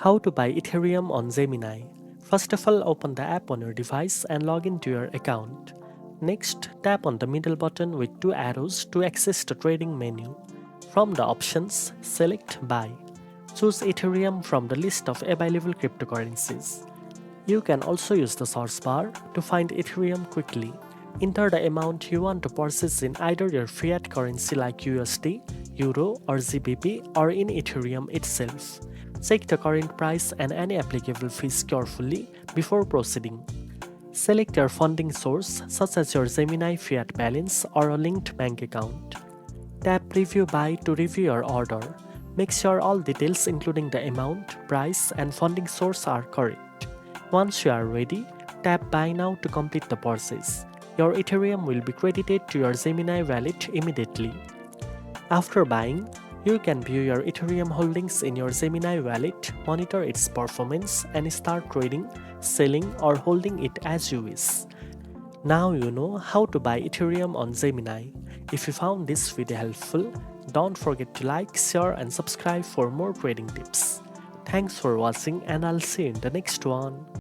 How to buy Ethereum on Gemini. First of all, open the app on your device and log into your account. Next, tap on the middle button with two arrows to access the trading menu. From the options, select Buy. Choose Ethereum from the list of available cryptocurrencies. You can also use the search bar to find Ethereum quickly. Enter the amount you want to purchase in either your fiat currency like USD, Euro or GBP, or in Ethereum itself. Check the current price and any applicable fees carefully before proceeding. Select your funding source such as your Gemini fiat balance or a linked bank account. Tap Preview Buy to review your order. Make sure all details including the amount, price and funding source are correct. Once you are ready, tap Buy Now to complete the purchase. Your Ethereum will be credited to your Gemini wallet immediately. After buying, you can view your Ethereum holdings in your Gemini wallet, monitor its performance, and start trading, selling, or holding it as you wish. Now you know how to buy Ethereum on Gemini. If you found this video helpful, don't forget to like, share, and subscribe for more trading tips. Thanks for watching, and I'll see you in the next one.